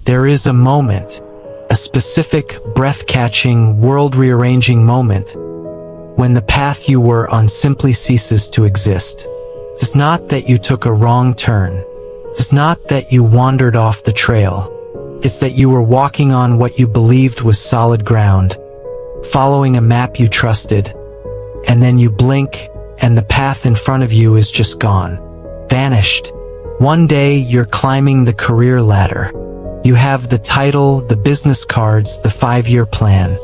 there is a moment, a specific, breath-catching, world-rearranging moment, when the path you were on simply ceases to exist. It's not that you took a wrong turn. It's not that you wandered off the trail. It's that you were walking on what you believed was solid ground, following a map you trusted, and then you blink, and the path in front of you is just gone, vanished. One day, you're climbing the career ladder. You have the title, the business cards, the 5-year plan.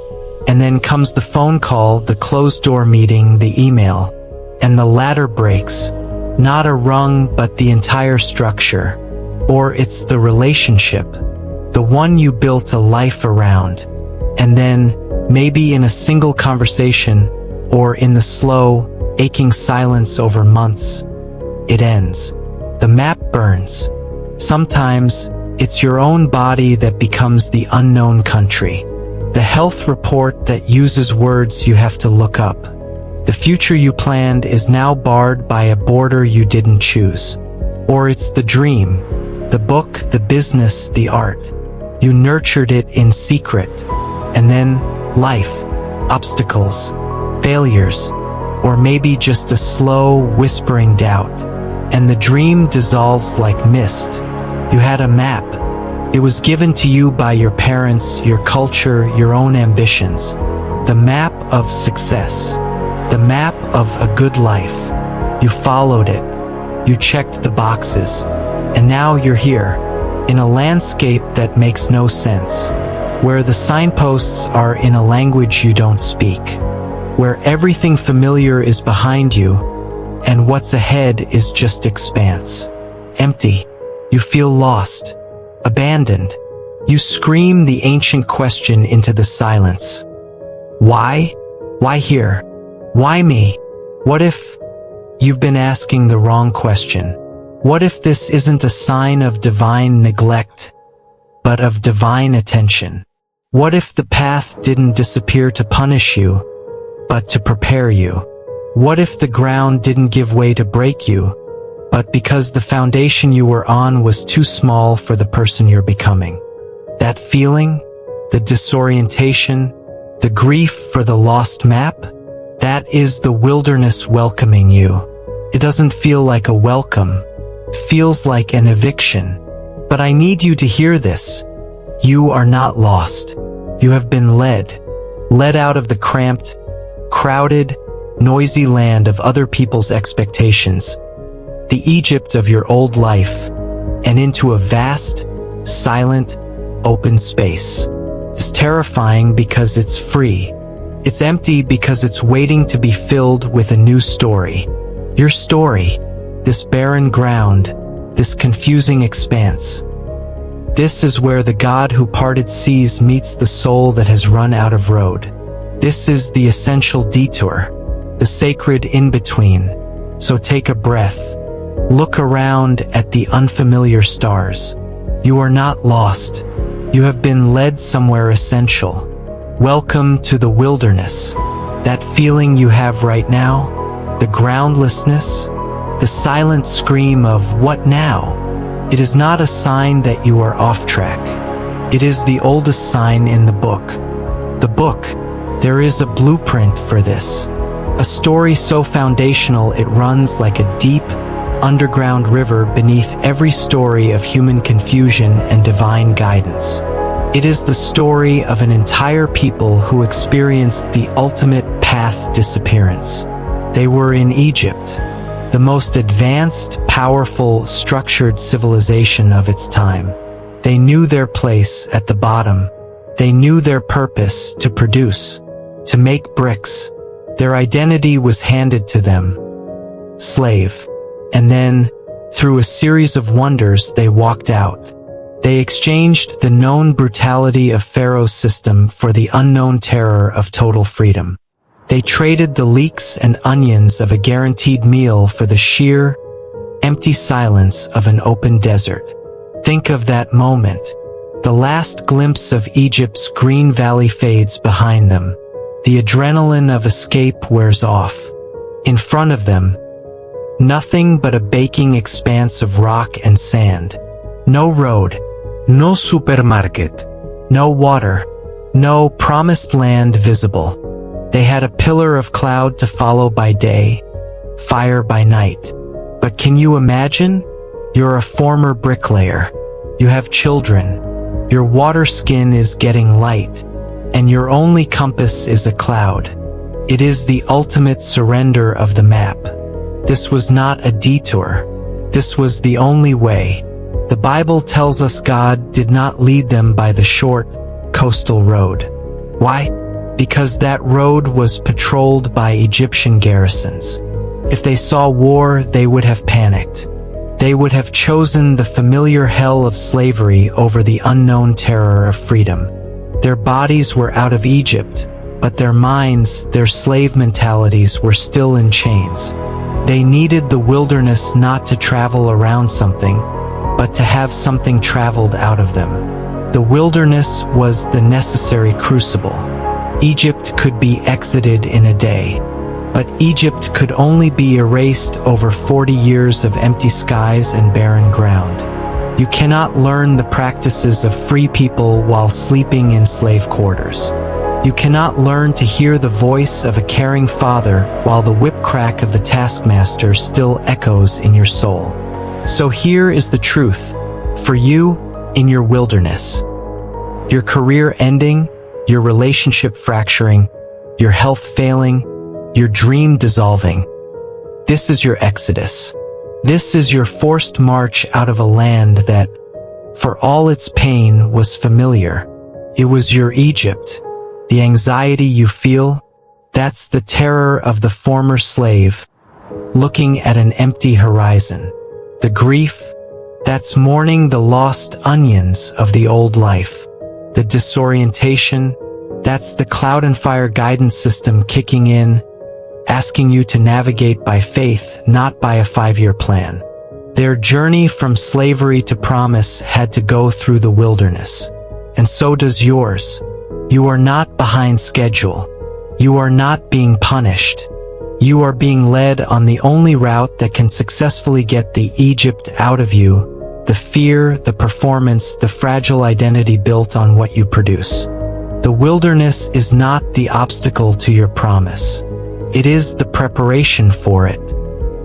And then comes the phone call, the closed-door meeting, the email, and the ladder breaks. Not a rung, but the entire structure. Or it's the relationship, the one you built a life around. And then, maybe in a single conversation, or in the slow, aching silence over months, it ends. The map burns. Sometimes, it's your own body that becomes the unknown country. The health report that uses words you have to look up. The future you planned is now barred by a border you didn't choose. Or it's the dream, the book, the business, the art. You nurtured it in secret. And then, life, obstacles, failures, or maybe just a slow, whispering doubt. And the dream dissolves like mist. You had a map. It was given to you by your parents, your culture, your own ambitions. The map of success. The map of a good life. You followed it. You checked the boxes. And now you're here, in a landscape that makes no sense, where the signposts are in a language you don't speak, where everything familiar is behind you, and what's ahead is just expanse. Empty. You feel lost. Abandoned. You scream the ancient question into the silence. Why? Why here? Why me? What if you've been asking the wrong question? What if this isn't a sign of divine neglect, but of divine attention? What if the path didn't disappear to punish you, but to prepare you? What if the ground didn't give way to break you, but because the foundation you were on was too small for the person you're becoming? That feeling, the disorientation, the grief for the lost map, that is the wilderness welcoming you. It doesn't feel like a welcome. It feels like an eviction. But I need you to hear this. You are not lost. You have been led out of the cramped, crowded, noisy land of other people's expectations, the Egypt of your old life, and into a vast, silent, open space. It's terrifying because it's free. It's empty because it's waiting to be filled with a new story. Your story, this barren ground, this confusing expanse. This is where the God who parted seas meets the soul that has run out of road. This is the essential detour, the sacred in-between. So take a breath. Look around at the unfamiliar stars. You are not lost. You have been led somewhere essential. Welcome to the wilderness. That feeling you have right now, the groundlessness, the silent scream of what now? It is not a sign that you are off track. It is the oldest sign in the book. The book, there is a blueprint for this. A story so foundational it runs like a deep, underground river beneath every story of human confusion and divine guidance. It is the story of an entire people who experienced the ultimate path disappearance. They were in Egypt, the most advanced, powerful, structured civilization of its time. They knew their place at the bottom. They knew their purpose: to produce, to make bricks. Their identity was handed to them. Slave. And then, through a series of wonders, they walked out. They exchanged the known brutality of Pharaoh's system for the unknown terror of total freedom. They traded the leeks and onions of a guaranteed meal for the sheer, empty silence of an open desert. Think of that moment. The last glimpse of Egypt's green valley fades behind them. The adrenaline of escape wears off. In front of them, nothing but a baking expanse of rock and sand. No road, No supermarket. No water. No promised land visible. They had a pillar of cloud to follow by day, fire by night. But can you imagine? You're a former bricklayer. You have children. Your water skin is getting light, and your only compass is a cloud. It is the ultimate surrender of the map. This was not a detour. This was the only way. The Bible tells us God did not lead them by the short, coastal road. Why? Because that road was patrolled by Egyptian garrisons. If they saw war, they would have panicked. They would have chosen the familiar hell of slavery over the unknown terror of freedom. Their bodies were out of Egypt, but their minds, their slave mentalities were still in chains. They needed the wilderness not to travel around something, but to have something traveled out of them. The wilderness was the necessary crucible. Egypt could be exited in a day, but Egypt could only be erased over 40 years of empty skies and barren ground. You cannot learn the practices of free people while sleeping in slave quarters. You cannot learn to hear the voice of a caring father while the whip crack of the taskmaster still echoes in your soul. So here is the truth. For you, in your wilderness, your career ending, your relationship fracturing, your health failing, your dream dissolving, this is your exodus. This is your forced march out of a land that, for all its pain, was familiar. It was your Egypt. The anxiety you feel, that's the terror of the former slave, looking at an empty horizon. The grief, that's mourning the lost onions of the old life. The disorientation, that's the cloud and fire guidance system kicking in, asking you to navigate by faith, not by a 5-year plan. Their journey from slavery to promise had to go through the wilderness. And so does yours. You are not behind schedule. You are not being punished. You are being led on the only route that can successfully get the Egypt out of you, the fear, the performance, the fragile identity built on what you produce. The wilderness is not the obstacle to your promise. It is the preparation for it.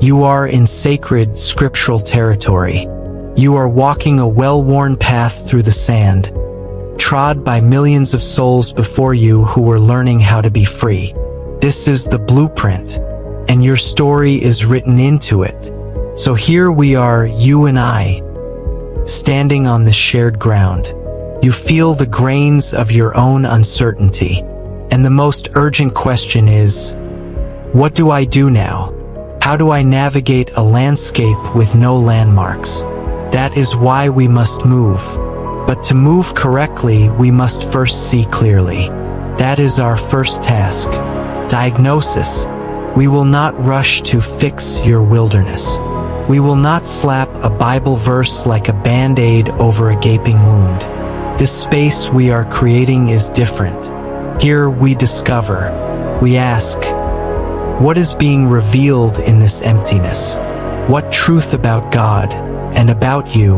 You are in sacred, scriptural territory. You are walking a well-worn path through the sand, trod by millions of souls before you who were learning how to be free. This is the blueprint, and your story is written into it. So here we are, you and I, standing on this shared ground. You feel the grains of your own uncertainty, and the most urgent question is, what do I do now? How do I navigate a landscape with no landmarks? That is why we must move. But to move correctly, we must first see clearly. That is our first task. Diagnosis. We will not rush to fix your wilderness. We will not slap a Bible verse like a band-aid over a gaping wound. This space we are creating is different. Here we discover. We ask, what is being revealed in this emptiness? What truth about God and about you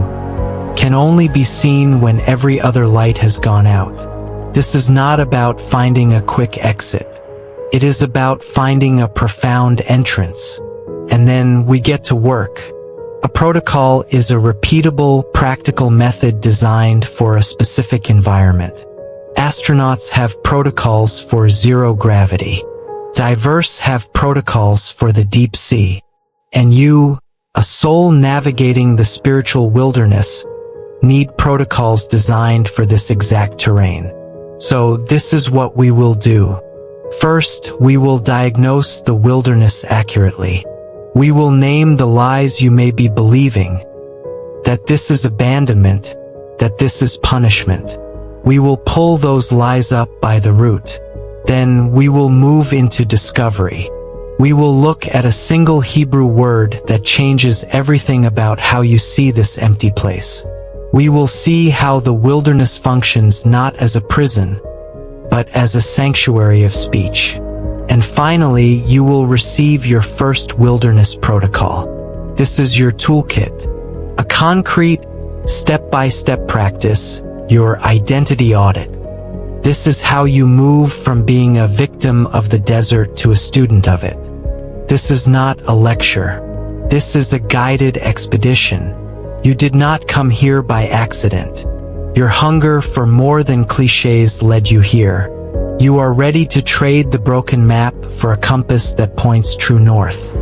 can only be seen when every other light has gone out? This is not about finding a quick exit. It is about finding a profound entrance. And then we get to work. A protocol is a repeatable, practical method designed for a specific environment. Astronauts have protocols for zero gravity. Divers have protocols for the deep sea. And you, a soul navigating the spiritual wilderness, need protocols designed for this exact terrain. So this is what we will do. First, we will diagnose the wilderness accurately. We will name the lies you may be believing, that this is abandonment, that this is punishment. We will pull those lies up by the root. Then we will move into discovery. We will look at a single Hebrew word that changes everything about how you see this empty place. We will see how the wilderness functions not as a prison, but as a sanctuary of speech. And finally, you will receive your first wilderness protocol. This is your toolkit, a concrete, Step-by-step practice, your identity audit. This is how you move from being a victim of the desert to a student of it. This is not a lecture. This is a guided expedition. You did not come here by accident. Your hunger for more than clichés led you here. You are ready to trade the broken map for a compass that points true north.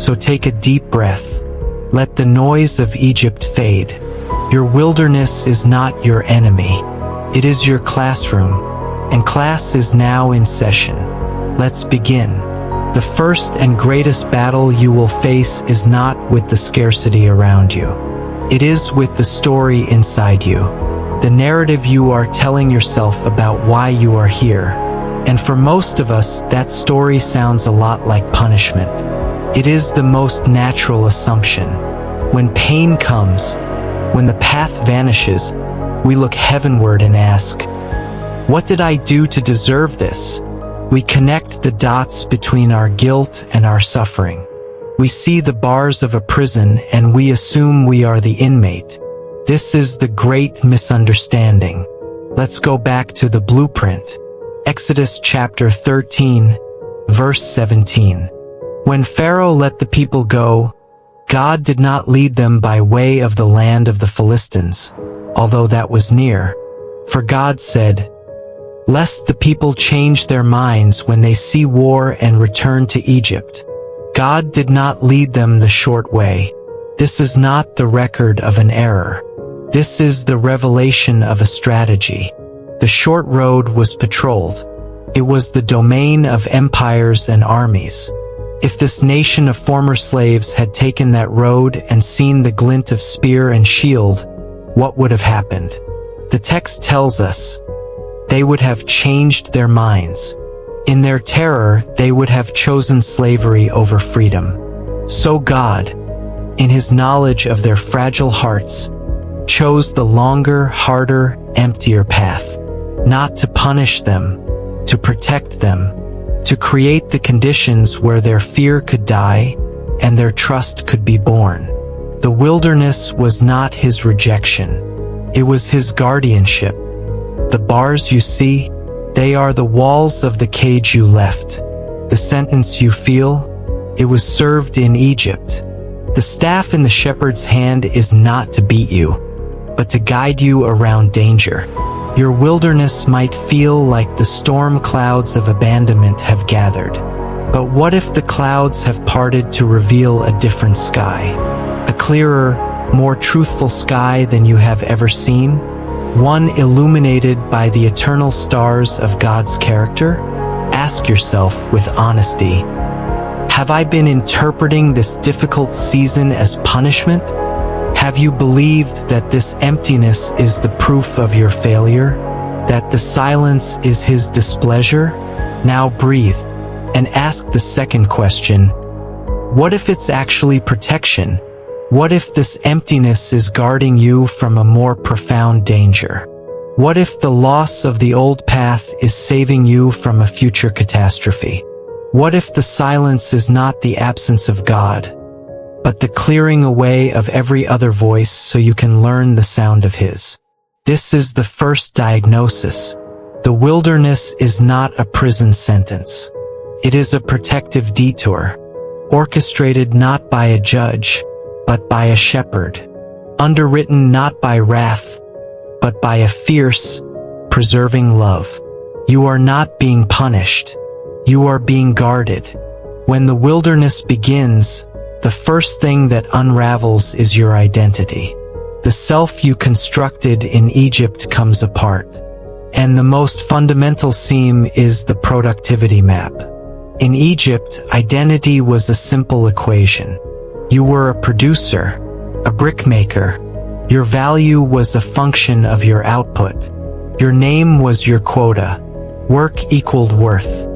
So take a deep breath. Let the noise of Egypt fade. Your wilderness is not your enemy. It is your classroom, and class is now in session. Let's begin. The first and greatest battle you will face is not with the scarcity around you. It is with the story inside you, the narrative you are telling yourself about why you are here. And for most of us, that story sounds a lot like punishment. It is the most natural assumption. When pain comes, when the path vanishes, we look heavenward and ask, what did I do to deserve this? We connect the dots between our guilt and our suffering. We see the bars of a prison and we assume we are the inmate. This is the great misunderstanding. Let's go back to the blueprint. Exodus chapter 13, verse 17. When Pharaoh let the people go, God did not lead them by way of the land of the Philistines, although that was near. For God said, lest the people change their minds when they see war and return to Egypt. God did not lead them the short way. This is not the record of an error. This is the revelation of a strategy. The short road was patrolled. It was the domain of empires and armies. If this nation of former slaves had taken that road and seen the glint of spear and shield, what would have happened? The text tells us, they would have changed their minds. In their terror, they would have chosen slavery over freedom. So God, in His knowledge of their fragile hearts, chose the longer, harder, emptier path. Not to punish them, to protect them, to create the conditions where their fear could die and their trust could be born. The wilderness was not His rejection. It was His guardianship. The bars you see, they are the walls of the cage you left. The sentence you feel, it was served in Egypt. The staff in the shepherd's hand is not to beat you, but to guide you around danger. Your wilderness might feel like the storm clouds of abandonment have gathered. But what if the clouds have parted to reveal a different sky? A clearer, more truthful sky than you have ever seen? One illuminated by the eternal stars of God's character? Ask yourself with honesty, have I been interpreting this difficult season as punishment? Have you believed that this emptiness is the proof of your failure? That the silence is His displeasure? Now breathe and ask the second question. What if it's actually protection? What if this emptiness is guarding you from a more profound danger? What if the loss of the old path is saving you from a future catastrophe? What if the silence is not the absence of God, but the clearing away of every other voice so you can learn the sound of His? This is the first diagnosis. The wilderness is not a prison sentence. It is a protective detour, orchestrated not by a judge, but by a shepherd, underwritten not by wrath, but by a fierce, preserving love. You are not being punished. You are being guarded. When the wilderness begins, the first thing that unravels is your identity. The self you constructed in Egypt comes apart. And the most fundamental seam is the productivity map. In Egypt, identity was a simple equation. You were a producer, a brickmaker. Your value was a function of your output. Your name was your quota. Work equaled worth.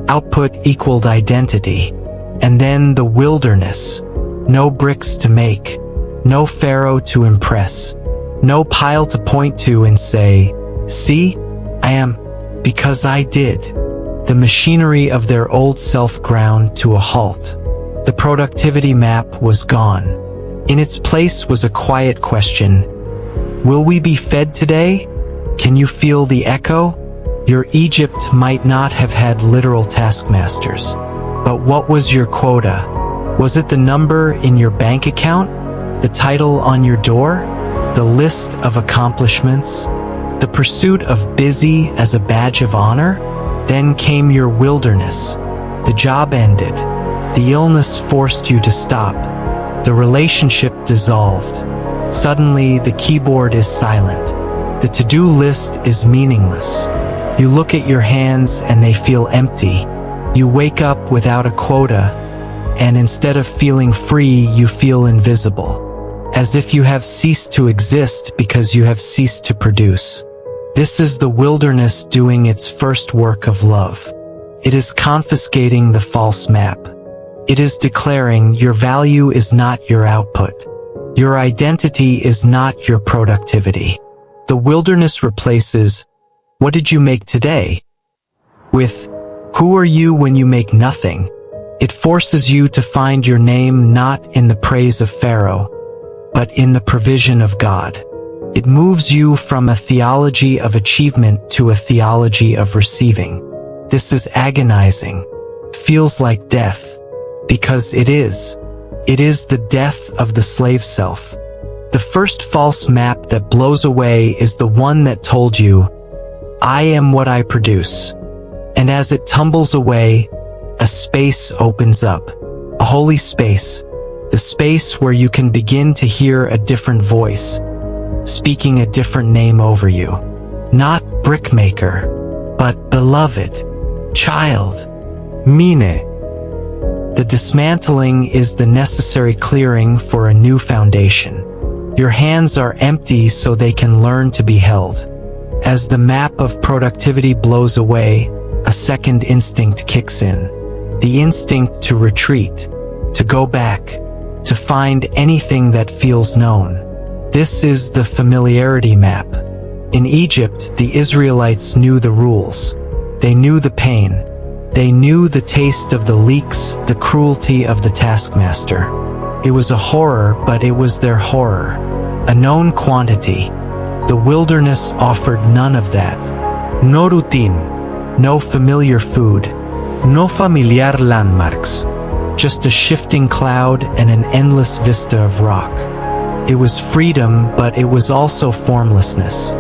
Output equaled identity. And then the wilderness. No bricks to make. No pharaoh to impress. No pile to point to and say, see, I am, because I did. The machinery of their old self ground to a halt. The productivity map was gone. In its place was a quiet question. Will we be fed today? Can you feel the echo? Your Egypt might not have had literal taskmasters. But what was your quota? Was it the number in your bank account? The title on your door? The list of accomplishments? The pursuit of busy as a badge of honor? Then came your wilderness. The job ended. The illness forced you to stop. The relationship dissolved. Suddenly, the keyboard is silent. The to-do list is meaningless. You look at your hands and they feel empty. You wake up without a quota, and instead of feeling free, you feel invisible, as if you have ceased to exist because you have ceased to produce. This is the wilderness doing its first work of love. It is confiscating the false map. It is declaring your value is not your output. Your identity is not your productivity. The wilderness replaces, "What did you make today?" with, "Who are you when you make nothing?" It forces you to find your name not in the praise of Pharaoh, but in the provision of God. It moves you from a theology of achievement to a theology of receiving. This is agonizing. Feels like death. Because it is. It is the death of the slave self. The first false map that blows away is the one that told you, "I am what I produce." And as it tumbles away, a space opens up, a holy space, the space where you can begin to hear a different voice, speaking a different name over you. Not brickmaker, but beloved, child, mine. The dismantling is the necessary clearing for a new foundation. Your hands are empty so they can learn to be held. As the map of productivity blows away, a second instinct kicks in. The instinct to retreat, to go back, to find anything that feels known. This is the familiarity map. In Egypt, the Israelites knew the rules. They knew the pain. They knew the taste of the leeks, the cruelty of the taskmaster. It was a horror, but it was their horror. A known quantity. The wilderness offered none of that. No routine. No familiar food. No familiar landmarks. Just a shifting cloud and an endless vista of rock. It was freedom, but it was also formlessness.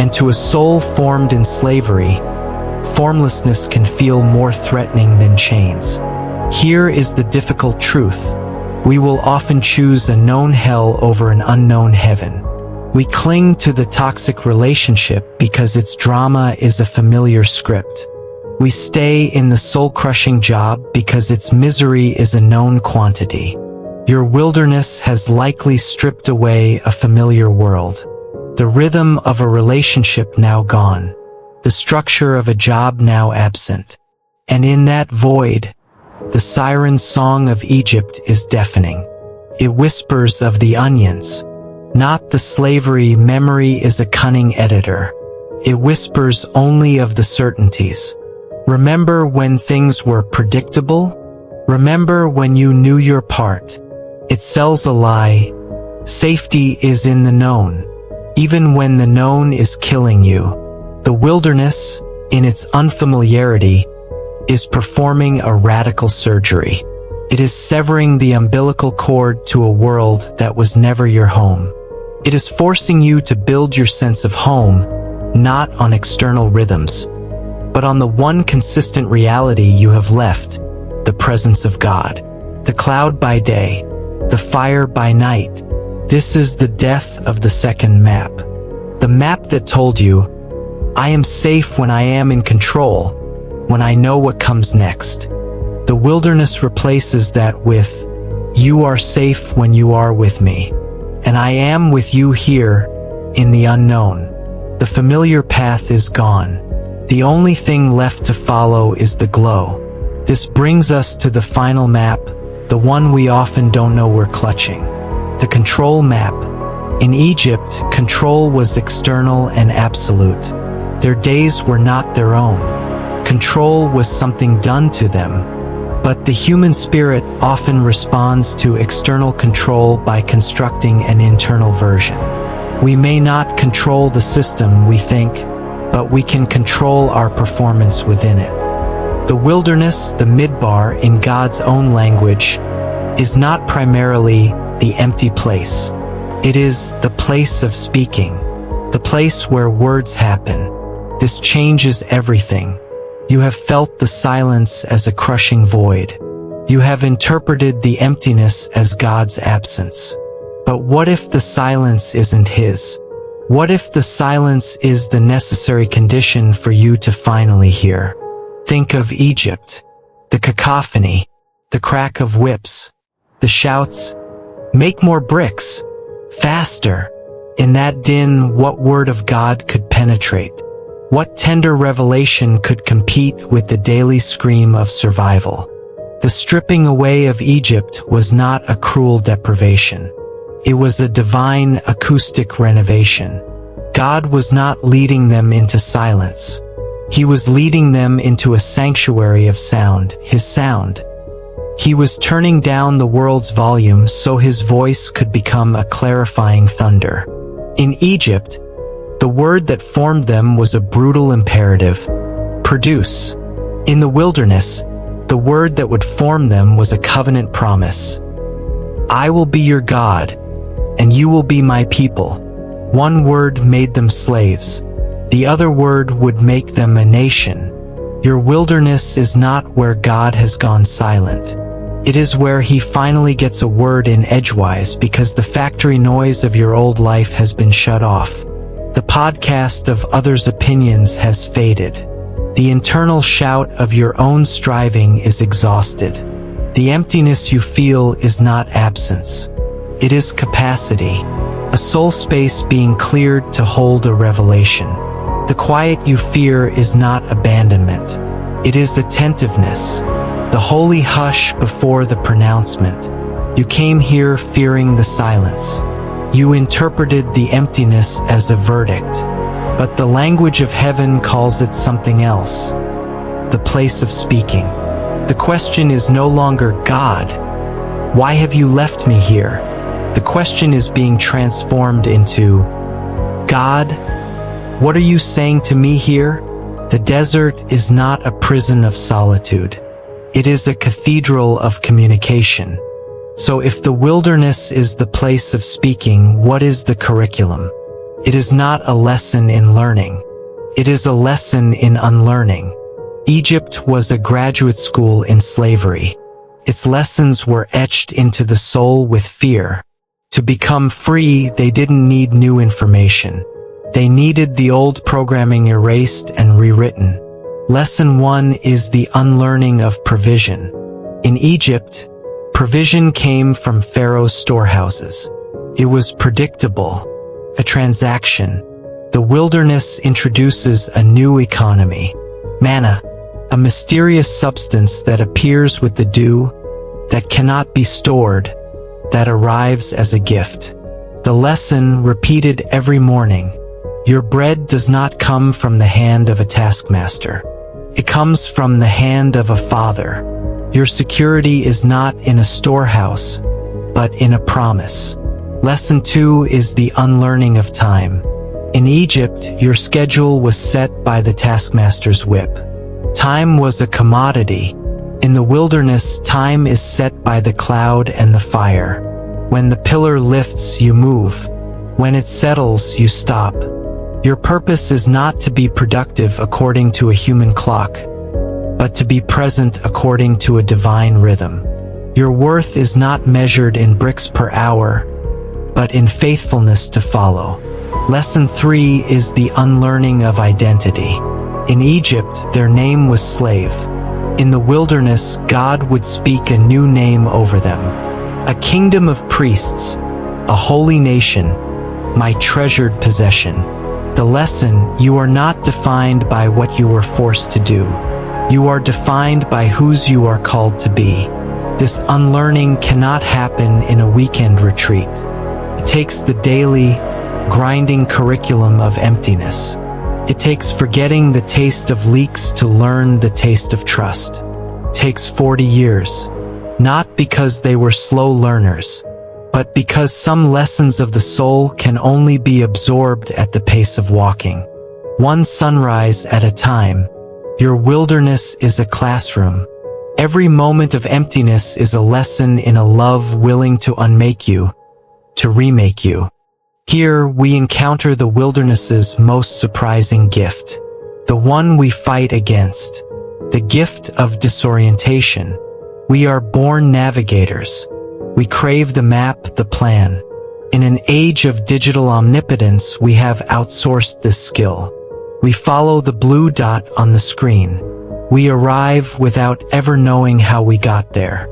And to a soul formed in slavery, formlessness can feel more threatening than chains. Here is the difficult truth. We will often choose a known hell over an unknown heaven. We cling to the toxic relationship because its drama is a familiar script. We stay in the soul-crushing job because its misery is a known quantity. Your wilderness has likely stripped away a familiar world. The rhythm of a relationship now gone. The structure of a job now absent. And in that void, the siren song of Egypt is deafening. It whispers of the onions. Not the slavery. Memory is a cunning editor. It whispers only of the certainties. Remember when things were predictable? Remember when you knew your part? It sells a lie. Safety is in the known, even when the known is killing you. The wilderness, in its unfamiliarity, is performing a radical surgery. It is severing the umbilical cord to a world that was never your home. It is forcing you to build your sense of home, not on external rhythms, but on the one consistent reality you have left, the presence of God. The cloud by day, the fire by night. This is the death of the second map. The map that told you, I am safe when I am in control, when I know what comes next. The wilderness replaces that with, you are safe when you are with me. And I am with you here, in the unknown. The familiar path is gone. The only thing left to follow is the glow. This brings us to the final map, the one we often don't know we're clutching. The control map. In Egypt, control was external and absolute. Their days were not their own. Control was something done to them. But the human spirit often responds to external control by constructing an internal version. We may not control the system, we think, but we can control our performance within it. The wilderness, the midbar in God's own language, is not primarily the empty place. It is the place of speaking, the place where words happen. This changes everything. You have felt the silence as a crushing void. You have interpreted the emptiness as God's absence. But what if the silence isn't His? What if the silence is the necessary condition for you to finally hear? Think of Egypt, the cacophony, the crack of whips, the shouts, "Make more bricks! Faster!" In that din, what word of God could penetrate? What tender revelation could compete with the daily scream of survival? The stripping away of Egypt was not a cruel deprivation. It was a divine acoustic renovation. God was not leading them into silence. He was leading them into a sanctuary of sound, His sound. He was turning down the world's volume so His voice could become a clarifying thunder. In Egypt, the word that formed them was a brutal imperative: produce. In the wilderness, the word that would form them was a covenant promise: I will be your God, and you will be my people. One word made them slaves. The other word would make them a nation. Your wilderness is not where God has gone silent. It is where He finally gets a word in edgewise because the factory noise of your old life has been shut off. The podcast of others' opinions has faded. The internal shout of your own striving is exhausted. The emptiness you feel is not absence. It is capacity, a soul space being cleared to hold a revelation. The quiet you fear is not abandonment. It is attentiveness, the holy hush before the pronouncement. You came here fearing the silence. You interpreted the emptiness as a verdict, but the language of heaven calls it something else: the place of speaking. The question is no longer, God, why have you left me here? The question is being transformed into, God, what are you saying to me here? The desert is not a prison of solitude. It is a cathedral of communication. So if the wilderness is the place of speaking, what is the curriculum? It is not a lesson in learning. It is a lesson in unlearning. Egypt was a graduate school in slavery. Its lessons were etched into the soul with fear. To become free, they didn't need new information. They needed the old programming erased and rewritten. Lesson 1 is the unlearning of provision. In Egypt, provision came from Pharaoh's storehouses. It was predictable, a transaction. The wilderness introduces a new economy. Manna, a mysterious substance that appears with the dew, that cannot be stored, that arrives as a gift. The lesson repeated every morning: your bread does not come from the hand of a taskmaster. It comes from the hand of a father. Your security is not in a storehouse, but in a promise. Lesson 2 is the unlearning of time. In Egypt, your schedule was set by the taskmaster's whip. Time was a commodity. In the wilderness, time is set by the cloud and the fire. When the pillar lifts, you move. When it settles, you stop. Your purpose is not to be productive according to a human clock, but to be present according to a divine rhythm. Your worth is not measured in bricks per hour, but in faithfulness to follow. Lesson 3 is the unlearning of identity. In Egypt, their name was slave. In the wilderness, God would speak a new name over them: a kingdom of priests, a holy nation, my treasured possession. The lesson: you are not defined by what you were forced to do. You are defined by whose you are called to be. This unlearning cannot happen in a weekend retreat. It takes the daily, grinding curriculum of emptiness. It takes forgetting the taste of leaks to learn the taste of trust. It takes 40 years. Not because they were slow learners, but because some lessons of the soul can only be absorbed at the pace of walking. One sunrise at a time. Your wilderness is a classroom. Every moment of emptiness is a lesson in a love willing to unmake you, to remake you. Here we encounter the wilderness's most surprising gift, the one we fight against, the gift of disorientation. We are born navigators. We crave the map, the plan. In an age of digital omnipotence, we have outsourced this skill. We follow the blue dot on the screen. We arrive without ever knowing how we got there.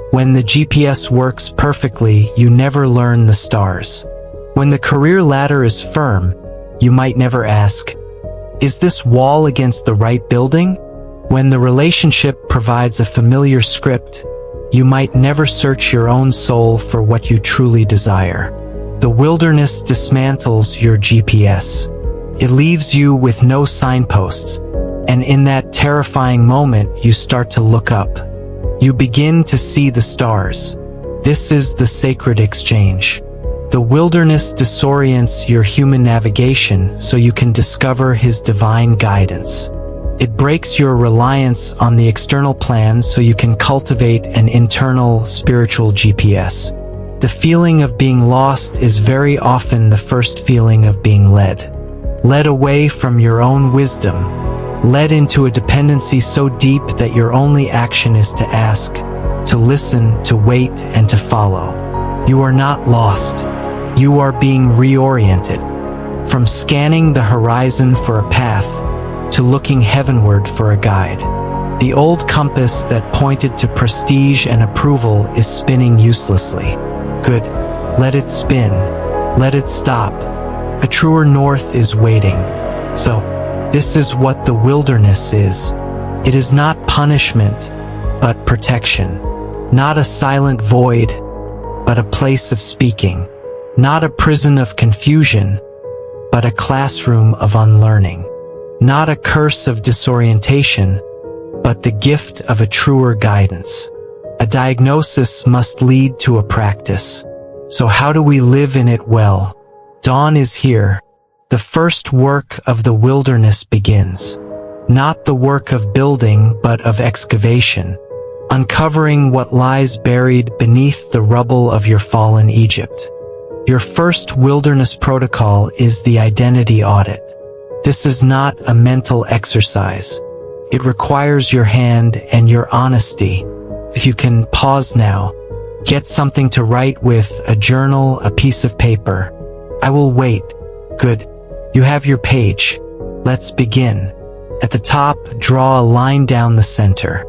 When the GPS works perfectly, you never learn the stars. When the career ladder is firm, you might never ask, is this wall against the right building? When the relationship provides a familiar script, you might never search your own soul for what you truly desire. The wilderness dismantles your GPS. It leaves you with no signposts, and in that terrifying moment you start to look up. You begin to see the stars. This is the sacred exchange. The wilderness disorients your human navigation so you can discover His divine guidance. It breaks your reliance on the external plan so you can cultivate an internal spiritual GPS. The feeling of being lost is very often the first feeling of being led. Led away from your own wisdom. Led into a dependency so deep that your only action is to ask, to listen, to wait, and to follow. You are not lost. You are being reoriented. From scanning the horizon for a path, to looking heavenward for a guide. The old compass that pointed to prestige and approval is spinning uselessly. Good. Let it spin. Let it stop. A truer north is waiting. So, this is what the wilderness is. It is not punishment, but protection. Not a silent void, but a place of speaking. Not a prison of confusion, but a classroom of unlearning. Not a curse of disorientation, but the gift of a truer guidance. A diagnosis must lead to a practice. So how do we live in it well? Dawn is here. The first work of the wilderness begins. Not the work of building, but of excavation. Uncovering what lies buried beneath the rubble of your fallen Egypt. Your first wilderness protocol is the identity audit. This is not a mental exercise. It requires your hand and your honesty. If you can pause now, get something to write with, a journal, a piece of paper. I will wait. Good. You have your page. Let's begin. At the top, draw a line down the center.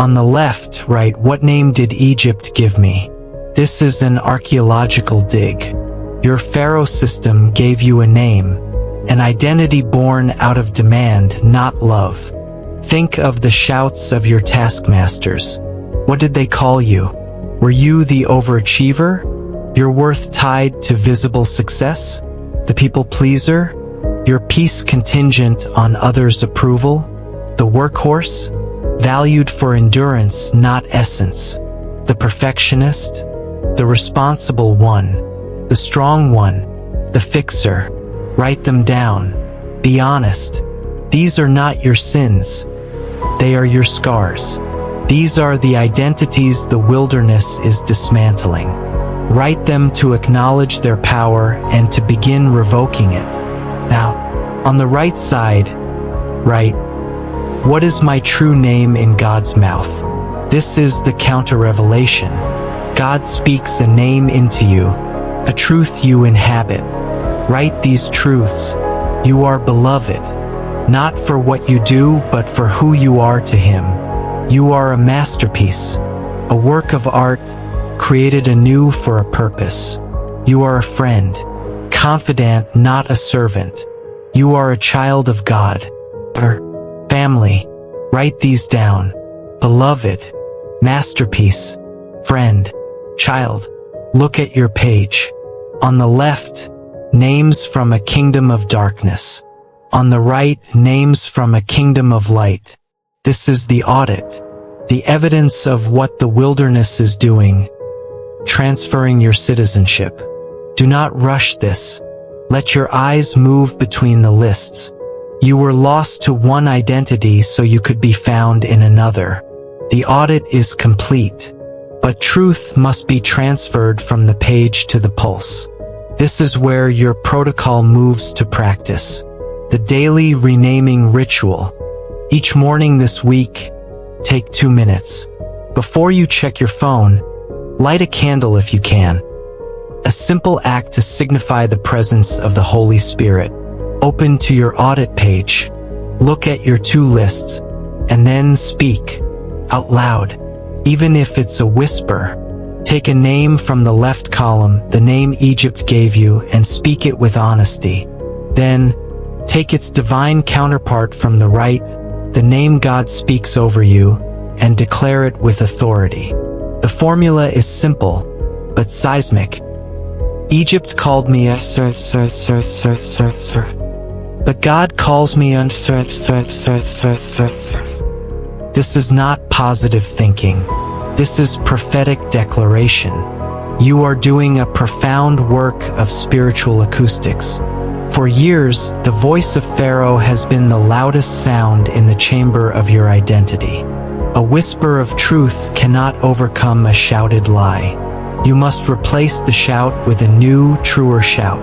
On the left, write, what name did Egypt give me? This is an archaeological dig. Your pharaoh system gave you a name. An identity born out of demand, not love. Think of the shouts of your taskmasters. What did they call you? Were you the overachiever? Your worth tied to visible success? The people pleaser? Your peace contingent on others' approval? The workhorse? Valued for endurance, not essence. The perfectionist? The responsible one. The strong one. The fixer. Write them down. Be honest. These are not your sins. They are your scars. These are the identities the wilderness is dismantling. Write them to acknowledge their power and to begin revoking it. Now, on the right side, write, what is my true name in God's mouth? This is the counter-revelation. God speaks a name into you, a truth you inhabit. Write these truths. You are beloved, not for what you do, but for who you are to Him. You are a masterpiece, a work of art, created anew for a purpose. You are a friend, confidant, not a servant. You are a child of God. Family. Write these down. Beloved, masterpiece, friend, child. Look at your page. On the left, names from a kingdom of darkness. On the right, names from a kingdom of light. This is the audit, the evidence of what the wilderness is doing. transferring your citizenship. Do not rush this. Let your eyes move between the lists. You were lost to one identity so you could be found in another. The audit is complete, but truth must be transferred from the page to the pulse. This is where your protocol moves to practice. The daily renaming ritual. Each morning this week, take 2 minutes. Before you check your phone, light a candle if you can. A simple act to signify the presence of the Holy Spirit. Open to your audit page, look at your 2 lists, and then speak out loud. Even if it's a whisper, take a name from the left column, the name Egypt gave you, and speak it with honesty. Then, take its divine counterpart from the right, the name God speaks over you, and declare it with authority. The formula is simple, but seismic. Egypt called me a but God calls me un. This is not positive thinking. This is prophetic declaration. You are doing a profound work of spiritual acoustics. For years, the voice of Pharaoh has been the loudest sound in the chamber of your identity. A whisper of truth cannot overcome a shouted lie. You must replace the shout with a new, truer shout.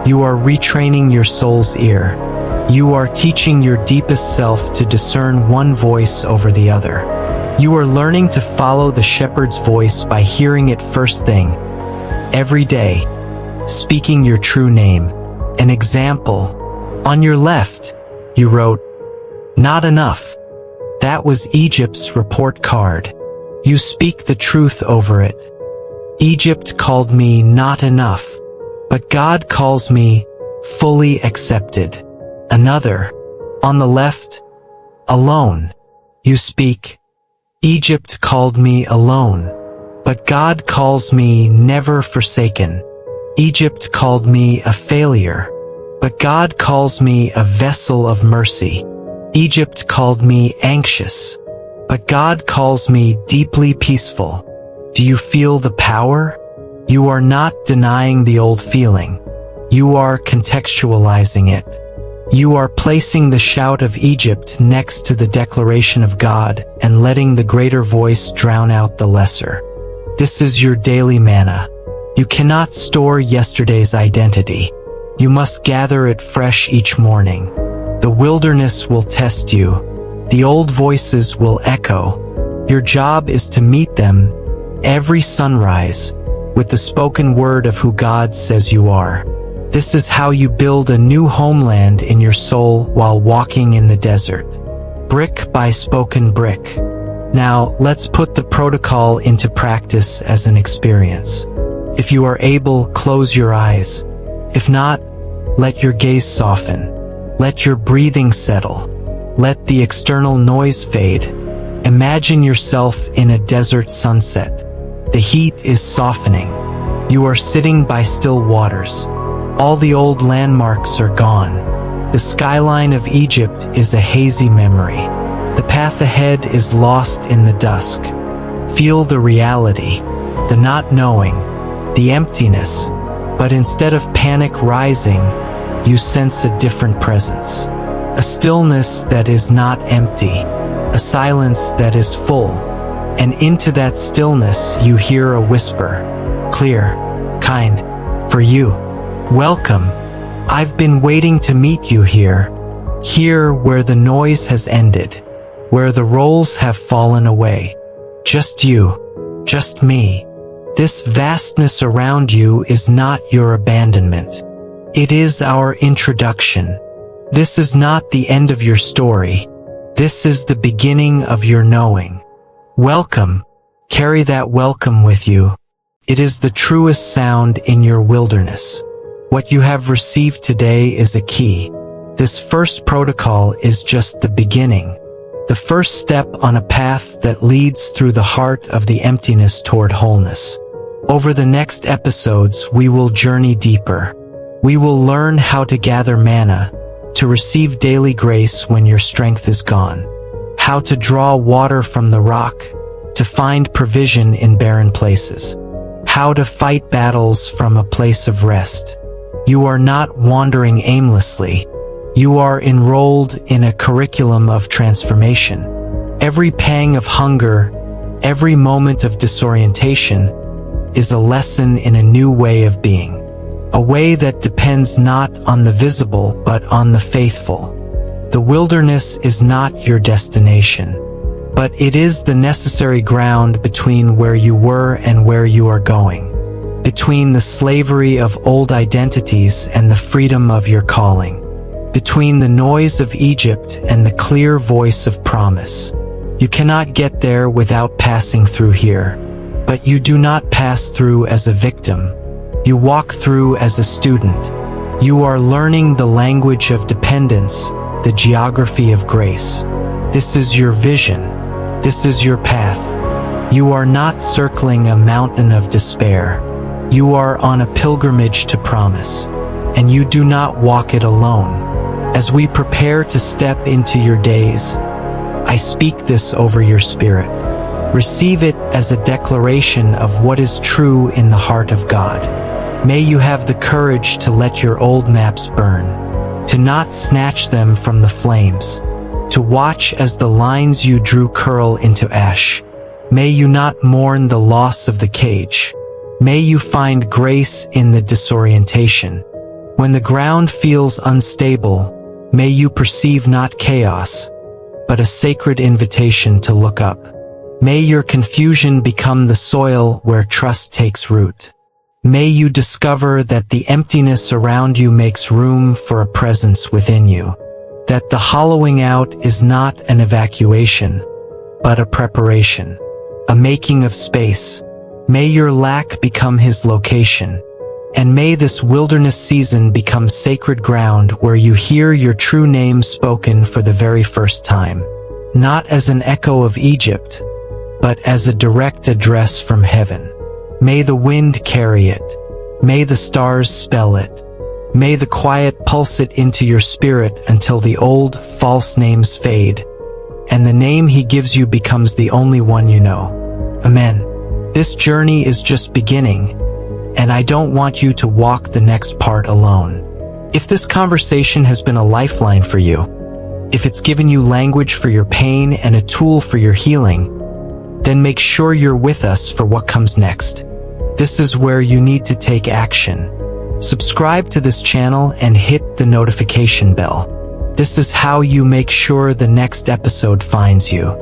You are retraining your soul's ear. You are teaching your deepest self to discern one voice over the other. You are learning to follow the shepherd's voice by hearing it first thing, every day, speaking your true name. An example. On your left, you wrote, "Not enough." That was Egypt's report card. You speak the truth over it. Egypt called me not enough, but God calls me fully accepted. Another. On the left, alone. You speak, Egypt called me alone, but God calls me never forsaken. Egypt called me a failure, but God calls me a vessel of mercy. Egypt called me anxious, but God calls me deeply peaceful. Do you feel the power? You are not denying the old feeling. You are contextualizing it. You are placing the shout of Egypt next to the declaration of God and letting the greater voice drown out the lesser. This is your daily manna. You cannot store yesterday's identity. You must gather it fresh each morning. The wilderness will test you. The old voices will echo. Your job is to meet them every sunrise with the spoken word of who God says you are. This is how you build a new homeland in your soul while walking in the desert. Brick by spoken brick. Now, let's put the protocol into practice as an experience. If you are able, close your eyes. If not, let your gaze soften. Let your breathing settle. Let the external noise fade. Imagine yourself in a desert sunset. The heat is softening. You are sitting by still waters. All the old landmarks are gone. The skyline of Egypt is a hazy memory. The path ahead is lost in the dusk. Feel the reality, the not knowing, the emptiness. But instead of panic rising, you sense a different presence. A stillness that is not empty. A silence that is full. And into that stillness you hear a whisper. Clear, kind, for you. Welcome. I've been waiting to meet you here. Here where the noise has ended. Where the roles have fallen away. Just you. Just me. This vastness around you is not your abandonment. It is our introduction. This is not the end of your story. This is the beginning of your knowing. Welcome. Carry that welcome with you. It is the truest sound in your wilderness. What you have received today is a key. This first protocol is just the beginning. The first step on a path that leads through the heart of the emptiness toward wholeness. Over the next episodes, we will journey deeper. We will learn how to gather manna, to receive daily grace when your strength is gone, how to draw water from the rock, to find provision in barren places, how to fight battles from a place of rest. You are not wandering aimlessly. You are enrolled in a curriculum of transformation. Every pang of hunger, every moment of disorientation is a lesson in a new way of being. A way that depends not on the visible but on the faithful. The wilderness is not your destination, but it is the necessary ground between where you were and where you are going. Between the slavery of old identities and the freedom of your calling. Between the noise of Egypt and the clear voice of promise. You cannot get there without passing through here. But you do not pass through as a victim. You walk through as a student. You are learning the language of dependence, the geography of grace. This is your vision. This is your path. You are not circling a mountain of despair. You are on a pilgrimage to promise. And you do not walk it alone. As we prepare to step into your days, I speak this over your spirit. Receive it as a declaration of what is true in the heart of God. May you have the courage to let your old maps burn, to not snatch them from the flames, to watch as the lines you drew curl into ash. May you not mourn the loss of the cage. May you find grace in the disorientation. When the ground feels unstable, may you perceive not chaos, but a sacred invitation to look up. May your confusion become the soil where trust takes root. May you discover that the emptiness around you makes room for a presence within you. That the hollowing out is not an evacuation, but a preparation. A making of space. May your lack become His location. And may this wilderness season become sacred ground where you hear your true name spoken for the very first time. Not as an echo of Egypt, but as a direct address from heaven. May the wind carry it. May the stars spell it. May the quiet pulse it into your spirit until the old, false names fade, and the name He gives you becomes the only one you know. Amen. This journey is just beginning, and I don't want you to walk the next part alone. If this conversation has been a lifeline for you, if it's given you language for your pain and a tool for your healing, then make sure you're with us for what comes next. This is where you need to take action. Subscribe to this channel and hit the notification bell. This is how you make sure the next episode finds you.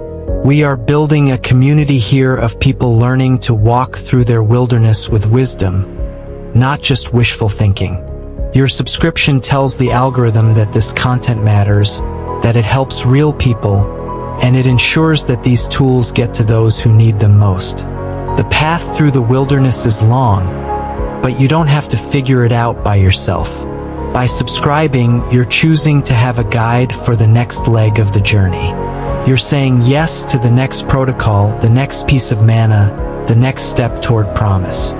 We are building a community here of people learning to walk through their wilderness with wisdom, not just wishful thinking. Your subscription tells the algorithm that this content matters, that it helps real people, and it ensures that these tools get to those who need them most. The path through the wilderness is long, but you don't have to figure it out by yourself. By subscribing, you're choosing to have a guide for the next leg of the journey. You're saying yes to the next protocol, the next piece of manna, the next step toward promise.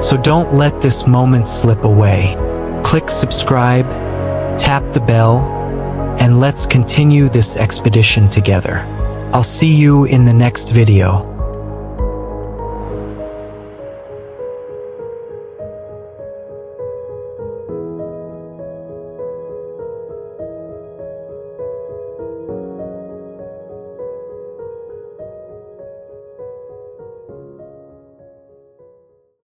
So don't let this moment slip away. Click subscribe, tap the bell, and let's continue this expedition together. I'll see you in the next video.